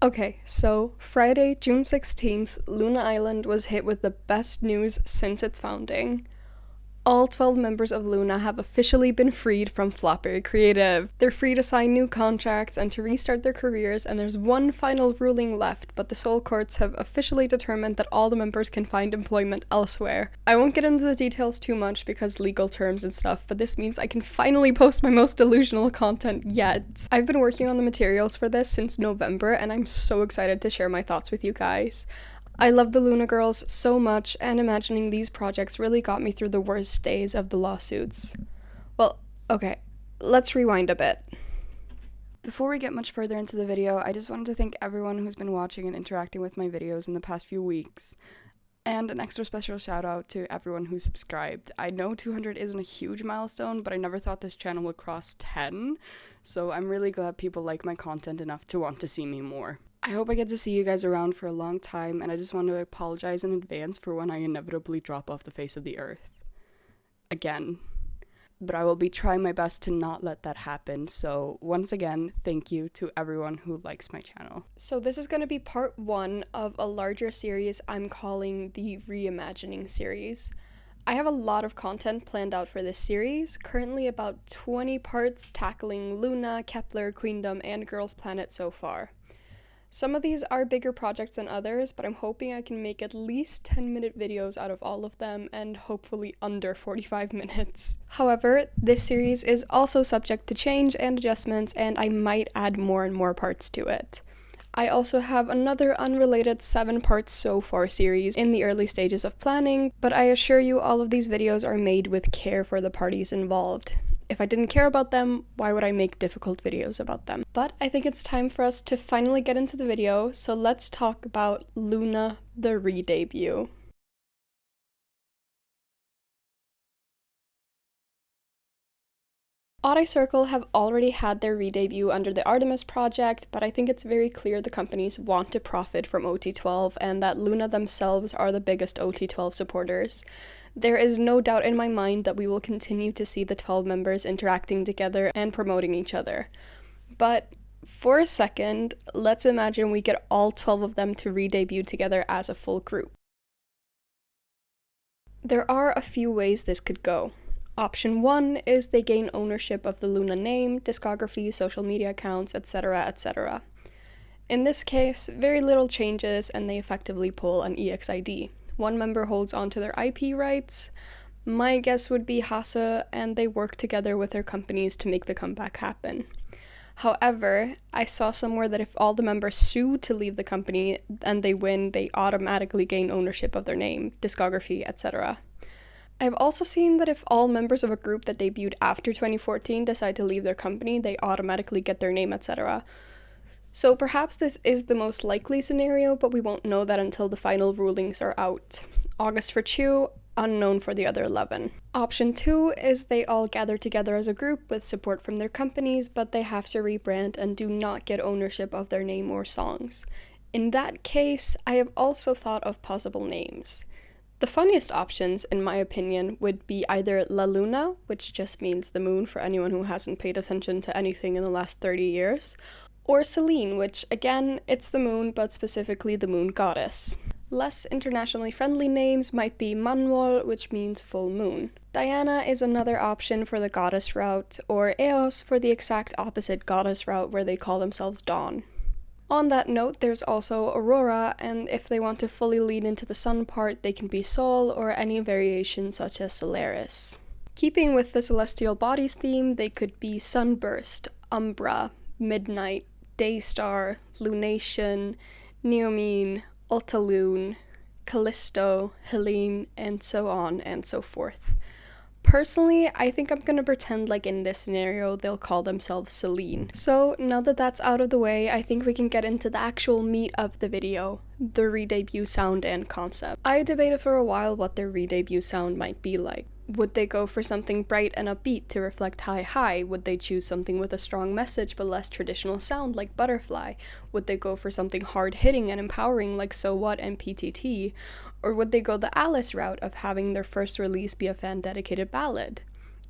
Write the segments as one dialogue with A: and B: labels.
A: Okay, so Friday, June 16th, Luna Island was hit with the best news since its founding. All 12 members of LOONA have officially been freed from Flopper Creative. They're free to sign new contracts and to restart their careers, and there's one final ruling left, but the Seoul courts have officially determined that all the members can find employment elsewhere. I won't get into the details too much because legal terms and stuff, but this means I can finally post my most delusional content yet. I've been working on the materials for this since November, and I'm so excited to share my thoughts with you guys. I love the LOONA girls so much, and imagining these projects really got me through the worst days of the lawsuits. Well, okay, let's rewind a bit. Before we get much further into the video, I just wanted to thank everyone who's been watching and interacting with my videos in the past few weeks. And an extra special shout out to everyone who subscribed. I know 200 isn't a huge milestone, but I never thought this channel would cross 10, so I'm really glad people like my content enough to want to see me more. I hope I get to see you guys around for a long time, and I just want to apologize in advance for when I inevitably drop off the face of the earth. Again. But I will be trying my best to not let that happen, so once again, thank you to everyone who likes my channel. So this is going to be part 1 of a larger series I'm calling the Reimagining series. I have a lot of content planned out for this series, currently about 20 parts tackling LOONA, Kepler, Queendom, and Girls Planet so far. Some of these are bigger projects than others, but I'm hoping I can make at least 10-minute videos out of all of them, and hopefully under 45 minutes. However, this series is also subject to change and adjustments, and I might add more and more parts to it. I also have another unrelated 7-part So Far series in the early stages of planning, but I assure you all of these videos are made with care for the parties involved. If I didn't care about them, why would I make difficult videos about them? But I think it's time for us to finally get into the video, so let's talk about LOONA, the re-debut. Odd Eye Circle have already had their re-debut under the Artemis project, but I think it's very clear the companies want to profit from OT12 and that LOONA themselves are the biggest OT12 supporters. There is no doubt in my mind that we will continue to see the 12 members interacting together and promoting each other. But for a second, let's imagine we get all 12 of them to re-debut together as a full group. There are a few ways this could go. Option 1 is they gain ownership of the LOONA name, discography, social media accounts, etc., etc. In this case, very little changes and they effectively pull an EXID. One member holds onto their IP rights. My guess would be Haseul, and they work together with their companies to make the comeback happen. However, I saw somewhere that if all the members sue to leave the company and they win, they automatically gain ownership of their name, discography, etc. I've also seen that if all members of a group that debuted after 2014 decide to leave their company, they automatically get their name, etc. So perhaps this is the most likely scenario, but we won't know that until the final rulings are out. August for Chu, unknown for the other 11. Option 2 is they all gather together as a group with support from their companies, but they have to rebrand and do not get ownership of their name or songs. In that case, I have also thought of possible names. The funniest options, in my opinion, would be either La Luna, which just means the moon for anyone who hasn't paid attention to anything in the last 30 years, or Celine, which, again, it's the moon, but specifically the moon goddess. Less internationally friendly names might be Manwol, which means full moon. Diana is another option for the goddess route, or Eos for the exact opposite goddess route where they call themselves Dawn. On that note, there's also Aurora, and if they want to fully lean into the sun part, they can be Sol or any variation such as Solaris. Keeping with the celestial bodies theme, they could be Sunburst, Umbra, Midnight, Daystar, Lunation, Neomene, Ultaloon, Callisto, Helene, and so on and so forth. Personally, I think I'm gonna pretend like in this scenario they'll call themselves Celine. So now that that's out of the way, I think we can get into the actual meat of the video, the re-debut sound and concept. I debated for a while what their re-debut sound might be like. Would they go for something bright and upbeat to reflect Hi Hi? Would they choose something with a strong message but less traditional sound like Butterfly? Would they go for something hard-hitting and empowering like So What and PTT? Or would they go the Alice route of having their first release be a fan-dedicated ballad?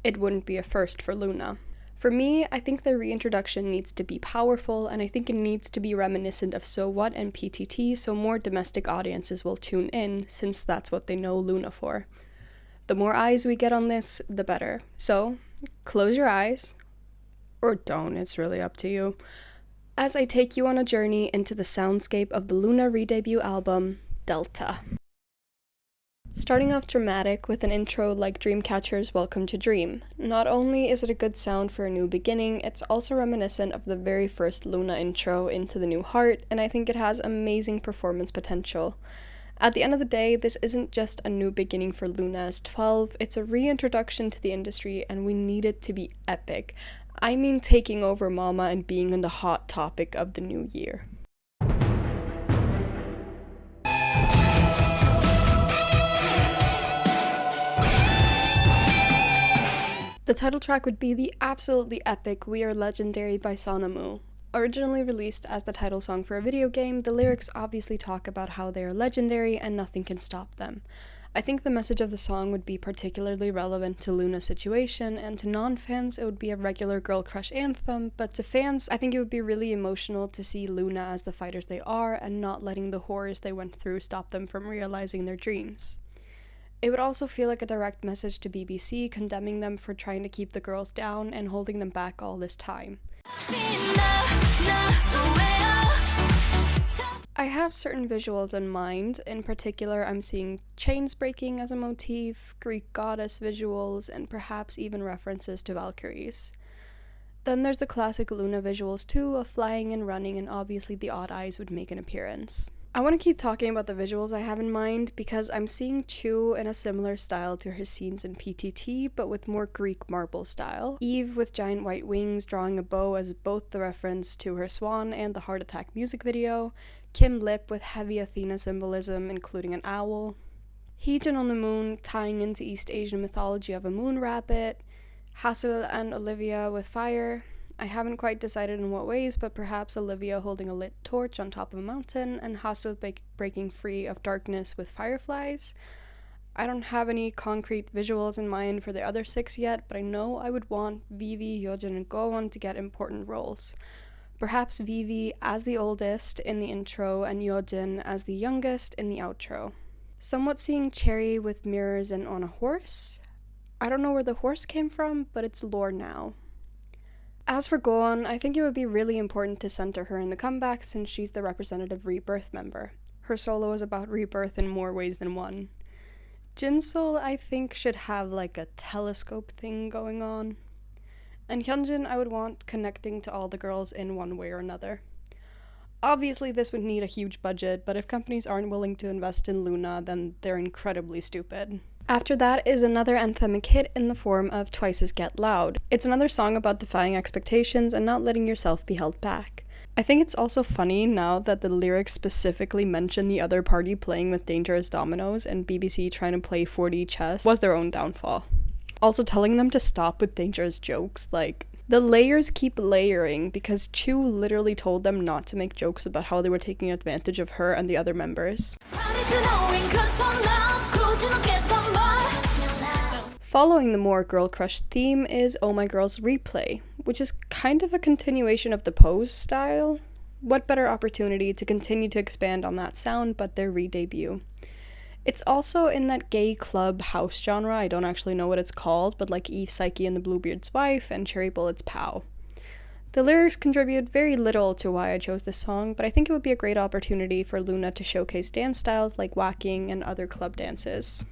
A: It wouldn't be a first for LOONA. For me, I think the reintroduction needs to be powerful, and I think it needs to be reminiscent of So What and PTT so more domestic audiences will tune in, since that's what they know LOONA for. The more eyes we get on this, the better. So, close your eyes, or don't, it's really up to you, as I take you on a journey into the soundscape of the LOONA Redebut album, Delta. Starting off dramatic with an intro like Dreamcatcher's Welcome to Dream. Not only is it a good sound for a new beginning, it's also reminiscent of the very first LOONA intro, Into the New Heart, and I think it has amazing performance potential. At the end of the day, this isn't just a new beginning for LOONA as 12, it's a reintroduction to the industry, and we need it to be epic. I mean taking over Mama and being in the hot topic of the new year. The title track would be the absolutely epic We Are Legendary by Sonamu. Originally released as the title song for a video game, the lyrics obviously talk about how they are legendary and nothing can stop them. I think the message of the song would be particularly relevant to LOONA's situation, and to non-fans it would be a regular girl crush anthem, but to fans I think it would be really emotional to see LOONA as the fighters they are and not letting the horrors they went through stop them from realizing their dreams. It would also feel like a direct message to BBC, condemning them for trying to keep the girls down and holding them back all this time. I have certain visuals in mind. In particular, I'm seeing chains breaking as a motif, Greek goddess visuals, and perhaps even references to Valkyries. Then there's the classic LOONA visuals too, of flying and running, and obviously the odd eyes would make an appearance. I want to keep talking about the visuals I have in mind because I'm seeing Chu in a similar style to her scenes in PTT, but with more Greek marble style. Eve with giant white wings drawing a bow as both the reference to her swan and the Heart Attack music video. Kim Lip with heavy Athena symbolism, including an owl. Heejin on the moon, tying into East Asian mythology of a moon rabbit. Haseul and Olivia with fire. I haven't quite decided in what ways, but perhaps Olivia holding a lit torch on top of a mountain, and Haseul breaking free of darkness with fireflies. I don't have any concrete visuals in mind for the other 6 yet, but I know I would want Vivi, Yeojin, and Gowon to get important roles. Perhaps Vivi as the oldest in the intro, and Yeojin as the youngest in the outro. Somewhat seeing Cherry with mirrors and on a horse. I don't know where the horse came from, but it's lore now. As for Gowon, I think it would be really important to center her in the comeback since she's the representative Rebirth member. Her solo is about rebirth in more ways than one. Jinsol, I think, should have like a telescope thing going on. And Hyunjin, I would want connecting to all the girls in one way or another. Obviously, this would need a huge budget, but if companies aren't willing to invest in LOONA, then they're incredibly stupid. After that is another anthemic hit in the form of Twice's Get Loud. It's another song about defying expectations and not letting yourself be held back. I think it's also funny now that the lyrics specifically mention the other party playing with dangerous dominoes and BBC trying to play 4D chess was their own downfall. Also telling them to stop with dangerous jokes, like, the layers keep layering because Chu literally told them not to make jokes about how they were taking advantage of her and the other members. Following the more girl crush theme is Oh My Girl's Replay, which is kind of a continuation of the Pose style. What better opportunity to continue to expand on that sound but their re-debut. It's also in that gay club house genre, I don't actually know what it's called, but like Eve Psyche and the Bluebeard's Wife and Cherry Bullet's Pow. The lyrics contribute very little to why I chose this song, but I think it would be a great opportunity for LOONA to showcase dance styles like whacking and other club dances.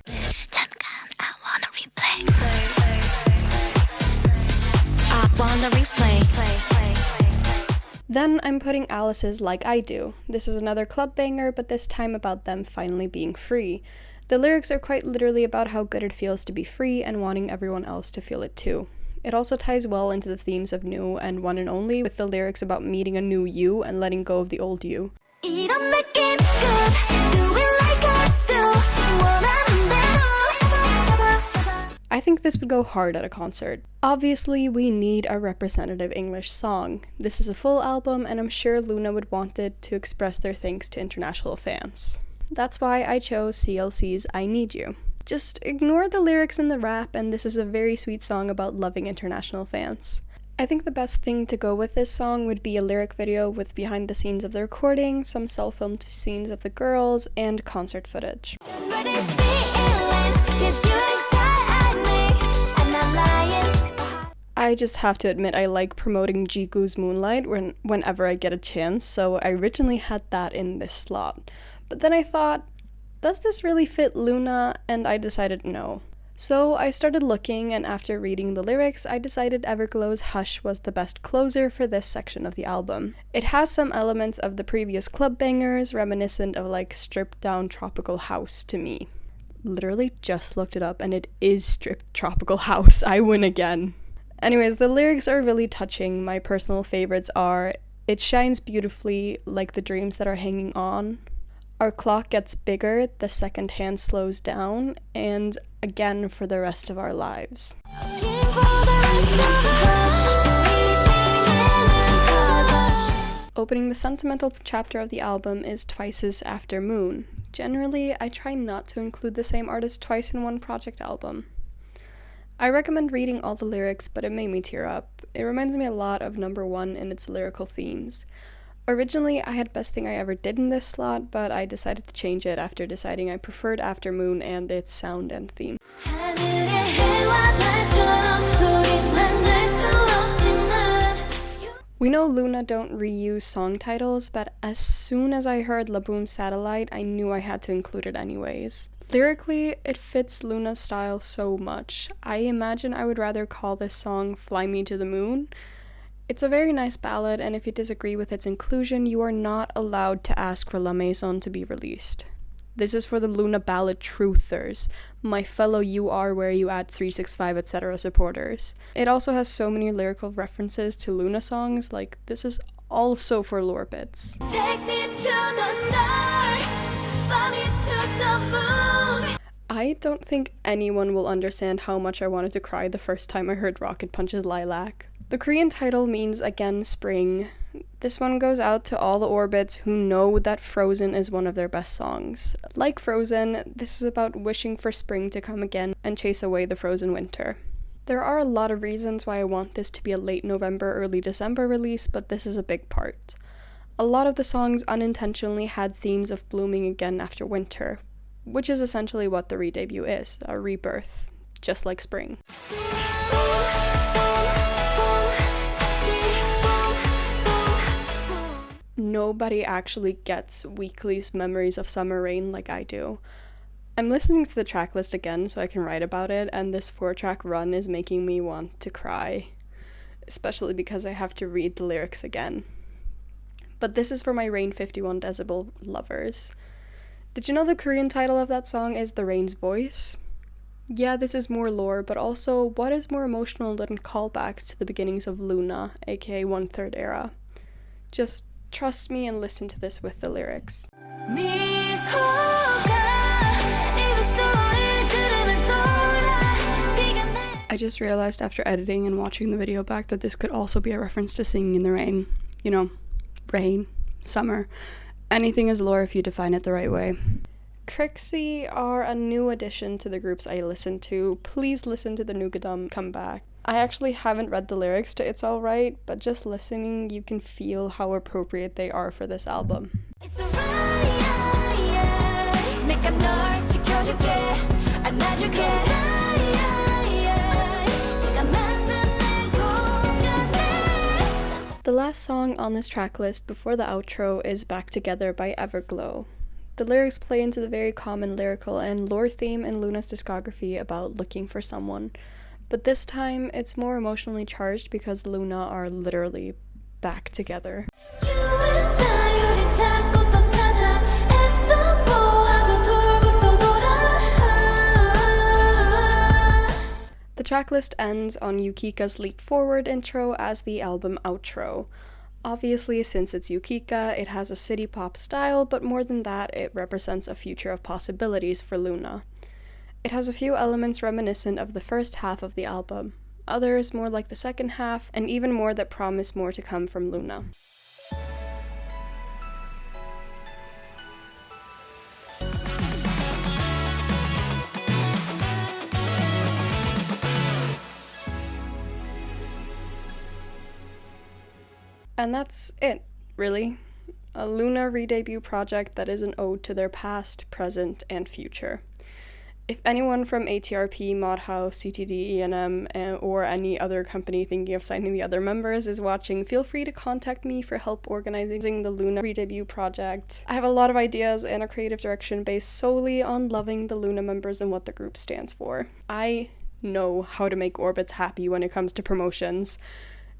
A: Then I'm putting Alice's Like I Do. This is another club banger, but this time about them finally being free. The lyrics are quite literally about how good it feels to be free and wanting everyone else to feel it too. It also ties well into the themes of new and one and only, with the lyrics about meeting a new you and letting go of the old you. I think this would go hard at a concert. Obviously, we need a representative English song. This is a full album, and I'm sure LOONA would want it to express their thanks to international fans. That's why I chose CLC's I Need You. Just ignore the lyrics in the rap, and this is a very sweet song about loving international fans. I think the best thing to go with this song would be a lyric video with behind the scenes of the recording, some self-filmed scenes of the girls, and concert footage. I just have to admit I like promoting Jiku's Moonlight whenever I get a chance, so I originally had that in this slot. But then I thought, does this really fit LOONA? And I decided no. So I started looking, and after reading the lyrics, I decided Everglow's Hush was the best closer for this section of the album. It has some elements of the previous club bangers, reminiscent of like stripped down tropical house to me. Literally just looked it up and it is stripped tropical house. I win again. Anyways, the lyrics are really touching. My personal favorites are, "It shines beautifully like the dreams that are hanging on. Our clock gets bigger, the second hand slows down, and again for the rest of our lives." Opening the sentimental chapter of the album is Twice's After Moon. Generally, I try not to include the same artist twice in one project album. I recommend reading all the lyrics, but it made me tear up. It reminds me a lot of Number One in its lyrical themes. Originally, I had Best Thing I Ever Did in this slot, but I decided to change it after deciding I preferred After Moon and its sound and theme. We know LOONA don't reuse song titles, but as soon as I heard La Boom Satellite, I knew I had to include it anyways. Lyrically, it fits LOONA's style so much. I imagine I would rather call this song Fly Me to the Moon. It's a very nice ballad, and if you disagree with its inclusion, you are not allowed to ask for La Maison to be released. This is for the LOONA ballad truthers, my fellow You Are Where You At 365 etc. supporters. It also has so many lyrical references to LOONA songs, like this is also for lore bits. Take me to the stars, fly me to the moon. I don't think anyone will understand how much I wanted to cry the first time I heard Rocket Punch's Lilac. The Korean title means again spring. This one goes out to all the orbits who know that Frozen is one of their best songs. Like Frozen, this is about wishing for spring to come again and chase away the frozen winter. There are a lot of reasons why I want this to be a late November, early December release, but this is a big part. A lot of the songs unintentionally had themes of blooming again after winter, which is essentially what the re-debut is, a rebirth, just like spring. Nobody actually gets Weekly's Memories of Summer Rain like I do. I'm listening to the tracklist again so I can write about it, and this 4-track run is making me want to cry, especially because I have to read the lyrics again. But this is for my Rain 51 Decibel lovers. Did you know the Korean title of that song is The Rain's Voice? Yeah, this is more lore, but also what is more emotional than callbacks to the beginnings of LOONA, aka 1/3 era? Just trust me and listen to this with the lyrics. I just realized after editing and watching the video back that this could also be a reference to Singing in the Rain. You know, rain, summer. Anything is lore if you define it the right way. Crixie are a new addition to the groups I listen to. Please listen to the Nugadum comeback. I actually haven't read the lyrics to It's Alright, but just listening you can feel how appropriate they are for this album. The last song on this tracklist before the outro is Back Together by Everglow. The lyrics play into the very common lyrical and lore theme in LOONA's discography about looking for someone. But this time, it's more emotionally charged because LOONA are literally back together. The tracklist ends on Yukika's Leap Forward intro as the album outro. Obviously, since it's Yukika, it has a city pop style, but more than that, it represents a future of possibilities for LOONA. It has a few elements reminiscent of the first half of the album, others more like the second half, and even more that promise more to come from LOONA. And that's it, really. A LOONA Redebut project that is an ode to their past, present, and future. If anyone from ATRP, Modhaus, CTD, E&M, or any other company thinking of signing the other members is watching, feel free to contact me for help organizing the LOONA Redebut project. I have a lot of ideas and a creative direction based solely on loving the LOONA members and what the group stands for. I know how to make orbits happy when it comes to promotions.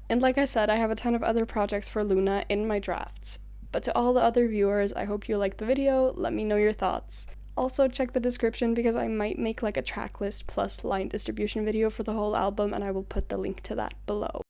A: And like I said, I have a ton of other projects for LOONA in my drafts. But to all the other viewers, I hope you liked the video. Let me know your thoughts. Also, check the description because I might make like a tracklist plus line distribution video for the whole album, and I will put the link to that below.